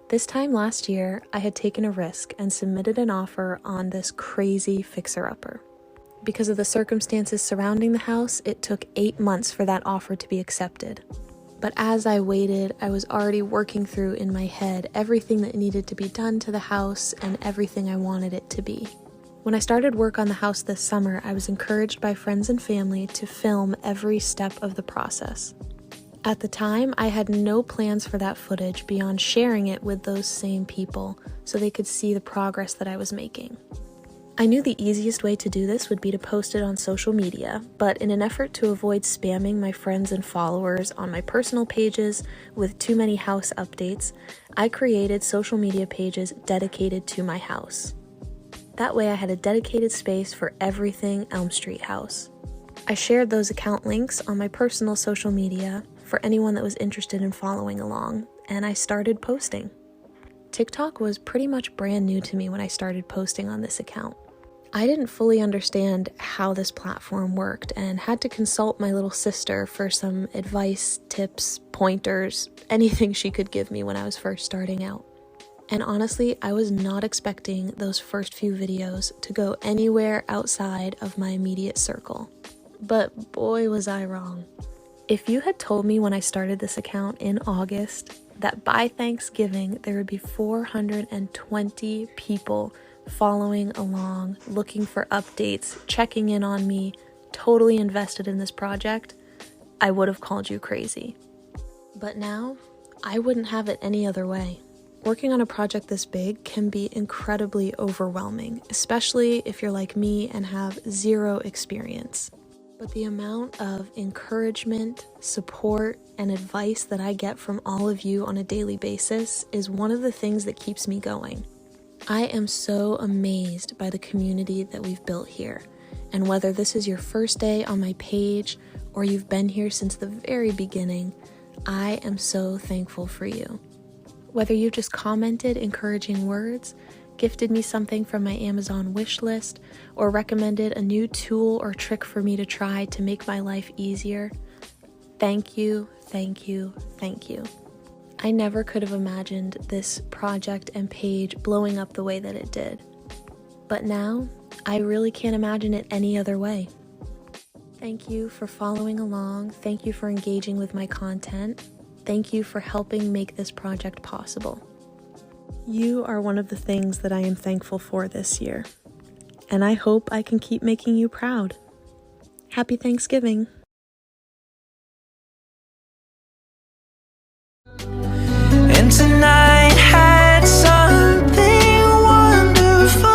This time last year, I had taken a risk and submitted an offer on this crazy fixer-upper. Because of the circumstances surrounding the house, it took 8 months for that offer to be accepted. But as I waited, I was already working through in my head everything that needed to be done to the house and everything I wanted it to be. When I started work on the house this summer, I was encouraged by friends and family to film every step of the process. At the time, I had no plans for that footage beyond sharing it with those same people so they could see the progress that I was making. I knew the easiest way to do this would be to post it on social media, but in an effort to avoid spamming my friends and followers on my personal pages with too many house updates, I created social media pages dedicated to my house. That way I had a dedicated space for everything Elm Street House. I shared those account links on my personal social media for anyone that was interested in following along, and I started posting. TikTok was pretty much brand new to me when I started posting on this account. I didn't fully understand how this platform worked and had to consult my little sister for some advice, tips, pointers, anything she could give me when I was first starting out. And honestly, I was not expecting those first few videos to go anywhere outside of my immediate circle. But boy, was I wrong. If you had told me when I started this account in August that by Thanksgiving there would be 420 people following along, looking for updates, checking in on me, totally invested in this project, I would have called you crazy. But now, I wouldn't have it any other way. Working on a project this big can be incredibly overwhelming, especially if you're like me and have zero experience. But the amount of encouragement, support, and advice that I get from all of you on a daily basis is one of the things that keeps me going. I am so amazed by the community that we've built here, and whether this is your first day on my page or you've been here since the very beginning, I am so thankful for you. Whether you just commented encouraging words, gifted me something from my Amazon wish list, or recommended a new tool or trick for me to try to make my life easier, thank you, thank you, thank you. I never could have imagined this project and page blowing up the way that it did. But now, I really can't imagine it any other way. Thank you for following along. Thank you for engaging with my content. Thank you for helping make this project possible. You are one of the things that I am thankful for this year, and I hope I can keep making you proud. Happy Thanksgiving! And tonight had something wonderful.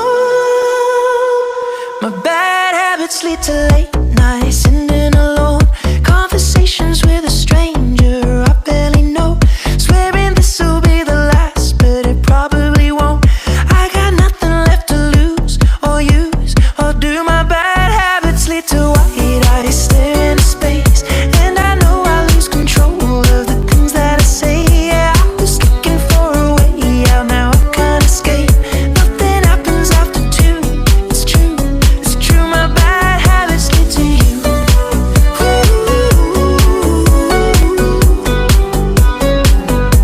My bad habits lead to late nights, sitting alone, conversations with a stranger I barely know, swearing this will be the last, but it probably won't. I got nothing left to lose or use or do. My bad habits lead to white eyes staring into space, and I know I lose control of the things that I say. Yeah, I was looking for a way out, now I can't escape. Nothing happens after 2. It's true, it's true. My bad habits lead to you.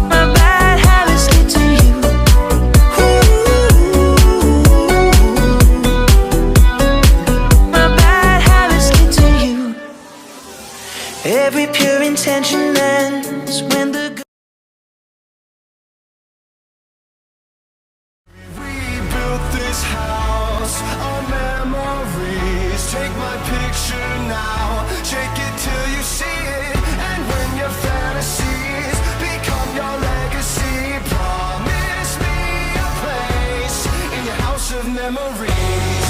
My bad habits lead to you. My bad habits lead to you. Every pure intention ends when the good. We built this house on memories. Take my picture now, shake it till you see it. And when your fantasies become your legacy, promise me a place in your house of memories.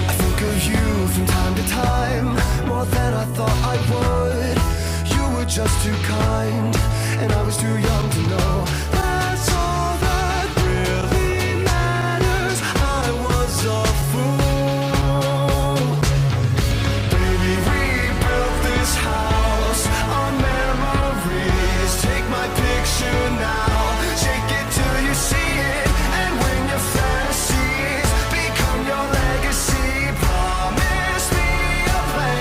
I think of you from time to time, more than I thought I would. You were just too kind, and I was too young to know. That's all that really matters. I was a fool. Baby, we built this house on memories. Take my picture now, shake it till you see it. And when your fantasies become your legacy, promise me a place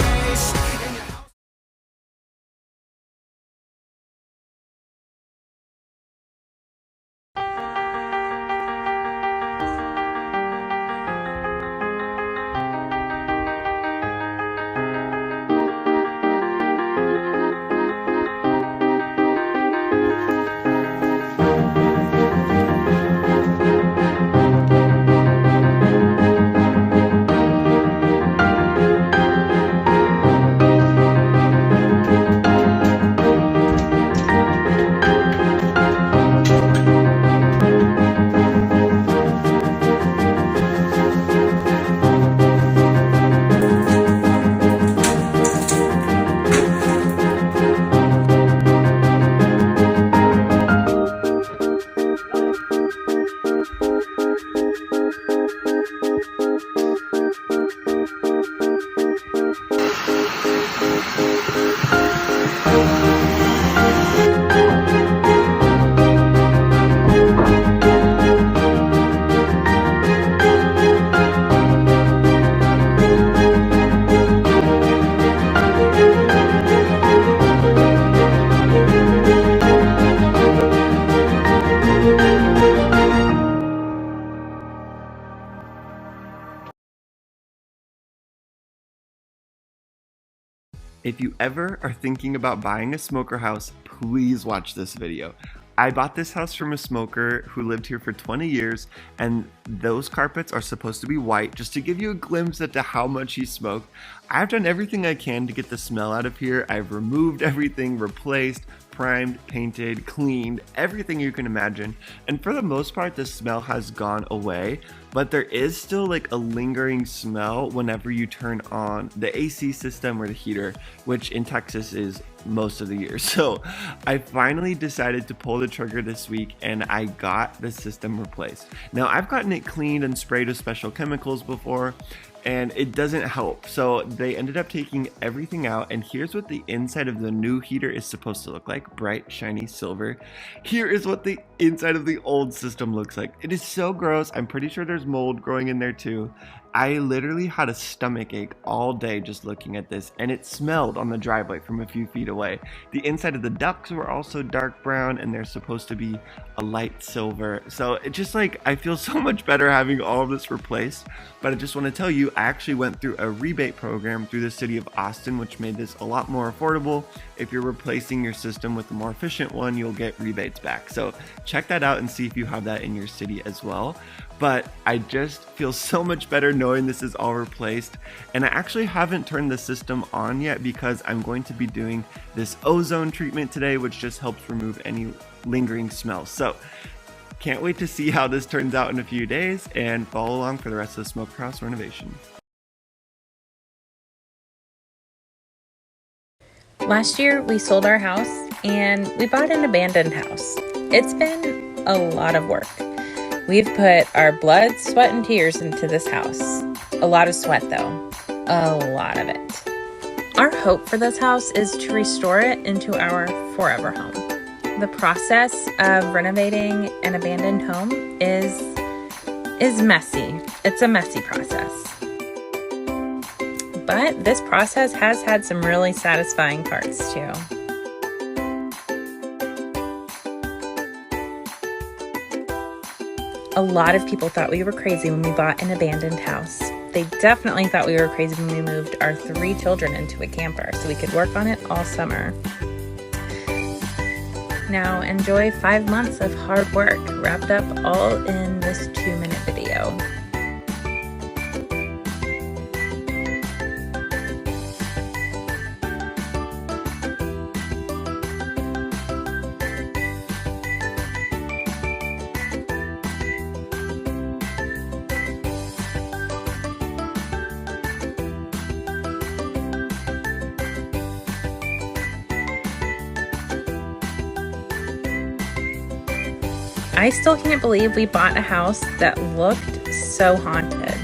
If you ever are thinking about buying a smoker house, please watch this video. I bought this house from a smoker who lived here for 20 years, and those carpets are supposed to be white, just to give you a glimpse into how much he smoked. I've done everything I can to get the smell out of here. I've removed everything, replaced, primed, painted, cleaned, everything you can imagine. And for the most part, the smell has gone away, but there is still like a lingering smell whenever you turn on the AC system or the heater, which in Texas is most of the year. So I finally decided to pull the trigger this week and I got the system replaced. Now I've gotten it cleaned and sprayed with special chemicals before, and it doesn't help. So they ended up taking everything out, and here's what the inside of the new heater is supposed to look like: bright, shiny silver. Here is what the inside of the old system looks like. It is so gross. I'm pretty sure there's mold growing in there too. I literally had a stomach ache all day just looking at this, and it smelled on the driveway from a few feet away. The inside of the ducts were also dark brown, and they're supposed to be a light silver. So it just like, I feel so much better having all of this replaced. But I just want to tell you, I actually went through a rebate program through the city of Austin, which made this a lot more affordable. If you're replacing your system with a more efficient one, you'll get rebates back. So check that out and see if you have that in your city as well. But I just feel so much better knowing this is all replaced. And I actually haven't turned the system on yet because I'm going to be doing this ozone treatment today, which just helps remove any lingering smells. So can't wait to see how this turns out in a few days, and follow along for the rest of the smoker house renovation. Last year, we sold our house and we bought an abandoned house. It's been a lot of work. We've put our blood, sweat, and tears into this house. A lot of sweat, though. A lot of it. Our hope for this house is to restore it into our forever home. The process of renovating an abandoned home is messy. It's a messy process. But this process has had some really satisfying parts, too. A lot of people thought we were crazy when we bought an abandoned house. They definitely thought we were crazy when we moved our 3 children into a camper so we could work on it all summer. Now enjoy 5 months of hard work wrapped up all in this 2-minute video. I still can't believe we bought a house that looked so haunted.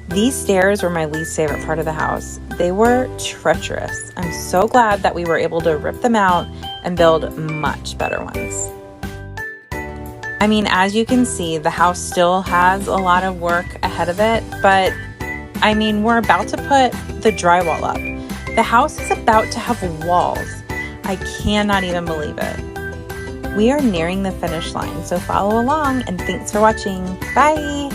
These stairs were my least favorite part of the house. They were treacherous. I'm so glad that we were able to rip them out and build much better ones. I mean, as you can see, the house still has a lot of work ahead of it, but I mean, we're about to put the drywall up. The house is about to have walls. I cannot even believe it. We are nearing the finish line, so follow along and thanks for watching. Bye!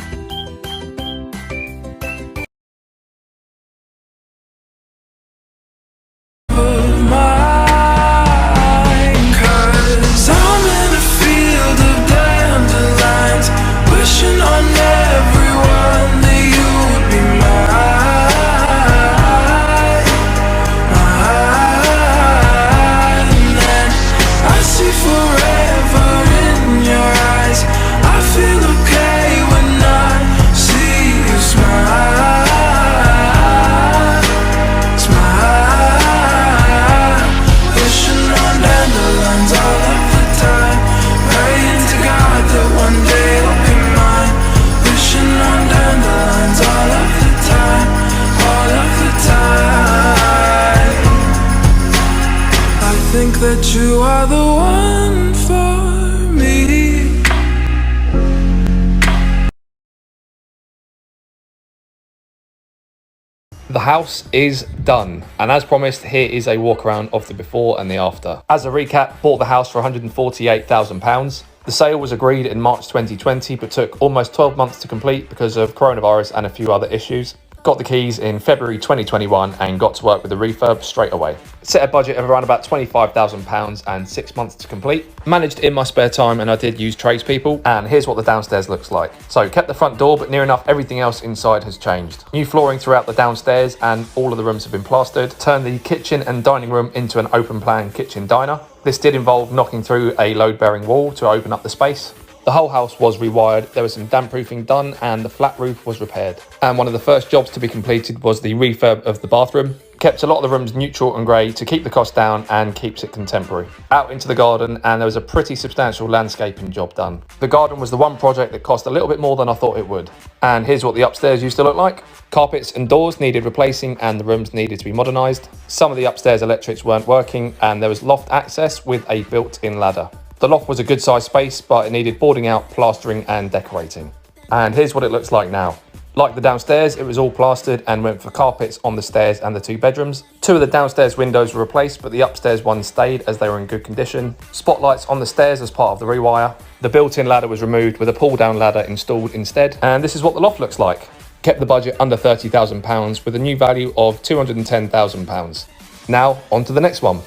Forever in your eyes, I feel okay when I that you are the one for me. The house is done, and as promised, here is a walk around of the before and the after. As a recap, bought the house for £148,000. The sale was agreed in March 2020, but took almost 12 months to complete because of coronavirus and a few other issues. Got the keys in February 2021 and got to work with the refurb straight away. Set a budget of around about £25,000 and 6 months to complete. Managed in my spare time, and I did use tradespeople. And here's what the downstairs looks like. So kept the front door, but near enough everything else inside has changed. New flooring throughout the downstairs, and all of the rooms have been plastered. Turned the kitchen and dining room into an open plan kitchen diner. This did involve knocking through a load-bearing wall to open up the space. The whole house was rewired, there was some damp proofing done, and the flat roof was repaired. And one of the first jobs to be completed was the refurb of the bathroom. Kept a lot of the rooms neutral and grey to keep the cost down and keeps it contemporary. Out into the garden, and there was a pretty substantial landscaping job done. The garden was the one project that cost a little bit more than I thought it would. And here's what the upstairs used to look like. Carpets and doors needed replacing, and the rooms needed to be modernised. Some of the upstairs electrics weren't working, and there was loft access with a built-in ladder. The loft was a good sized space, but it needed boarding out, plastering and decorating. And here's what it looks like now. Like the downstairs, it was all plastered and went for carpets on the stairs and the 2 bedrooms. 2 of the downstairs windows were replaced, but the upstairs ones stayed as they were in good condition. Spotlights on the stairs as part of the rewire. The built-in ladder was removed with a pull-down ladder installed instead. And this is what the loft looks like. Kept the budget under £30,000 with a new value of £210,000. Now, on to the next one.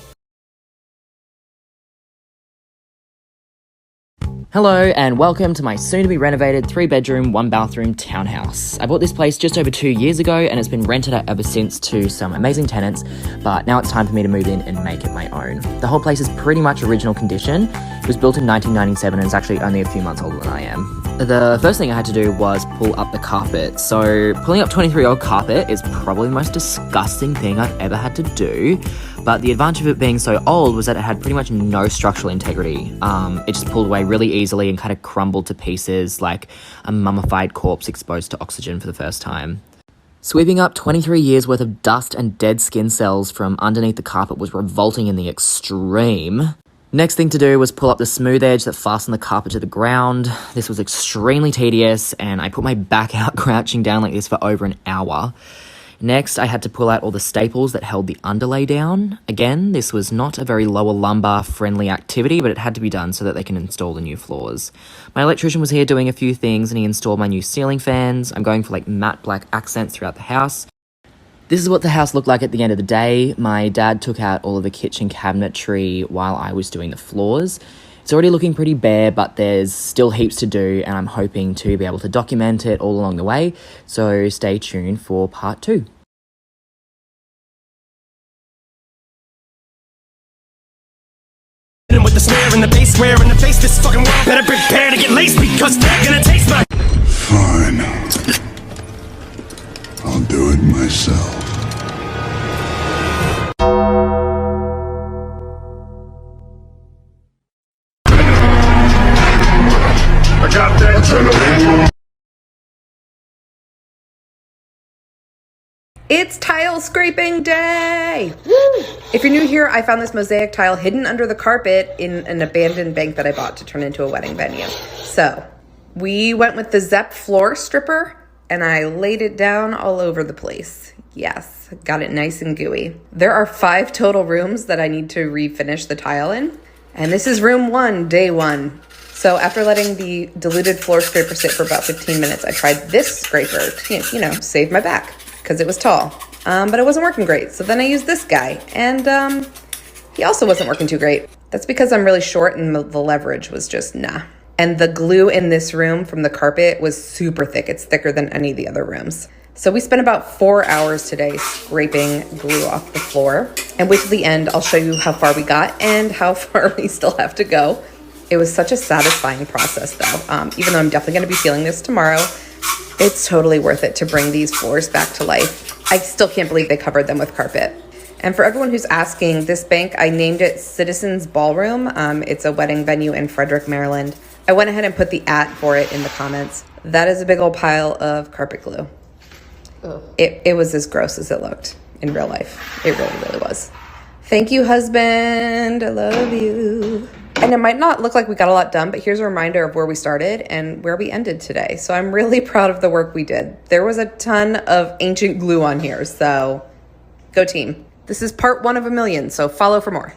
Hello and welcome to my soon-to-be renovated 3-bedroom, 1-bathroom townhouse. I bought this place just over 2 years ago and it's been rented out ever since to some amazing tenants, but now it's time for me to move in and make it my own. The whole place is pretty much original condition. It was built in 1997 and it's actually only a few months older than I am. The first thing I had to do was pull up the carpet. So pulling up 23-year-old carpet is probably the most disgusting thing I've ever had to do. But the advantage of it being so old was that it had pretty much no structural integrity. It just pulled away really easily and kind of crumbled to pieces like a mummified corpse exposed to oxygen for the first time. Sweeping up 23 years worth of dust and dead skin cells from underneath the carpet was revolting in the extreme. Next thing to do was pull up the smooth edge that fastened the carpet to the ground. This was extremely tedious and I put my back out crouching down like this for over an hour. Next, I had to pull out all the staples that held the underlay down. Again, this was not a very lower lumbar friendly activity, but it had to be done so that they can install the new floors. My electrician was here doing a few things and he installed my new ceiling fans. I'm going for like matte black accents throughout the house. This is what the house looked like at the end of the day. My dad took out all of the kitchen cabinetry while I was doing the floors. It's already looking pretty bare, but there's still heaps to do, and I'm hoping to be able to document it all along the way, so stay tuned for part 2. With the snare and the bass square in the face, this fucking world better prepare to get laced because they're gonna taste my. Fine. I'll do it myself. I got that adrenaline. It's tile scraping day! Woo! If you're new here, I found this mosaic tile hidden under the carpet in an abandoned bank that I bought to turn into a wedding venue. So, we went with the Zepp floor stripper and I laid it down all over the place. Yes, got it nice and gooey. There are 5 total rooms that I need to refinish the tile in, and this is room 1, day 1. So after letting the diluted floor scraper sit for about 15 minutes, I tried this scraper to, save my back because it was tall, but it wasn't working great. So then I used this guy and he also wasn't working too great. That's because I'm really short and the leverage was just nah. And the glue in this room from the carpet was super thick. It's thicker than any of the other rooms. So we spent about 4 hours today scraping glue off the floor, and wait till the end. I'll show you how far we got and how far we still have to go. It was such a satisfying process though. Even though I'm definitely gonna be feeling this tomorrow, it's totally worth it to bring these floors back to life. I still can't believe they covered them with carpet. And for everyone who's asking, this bank, I named it Citizens Ballroom. It's a wedding venue in Frederick, Maryland. I went ahead and put the @ for it in the comments. That is a big old pile of carpet glue. It was as gross as it looked in real life. It really, really was. Thank you, husband. I love you. And it might not look like we got a lot done, but here's a reminder of where we started and where we ended today. So I'm really proud of the work we did. There was a ton of ancient glue on here, so go team. This is part 1 of a million, so follow for more.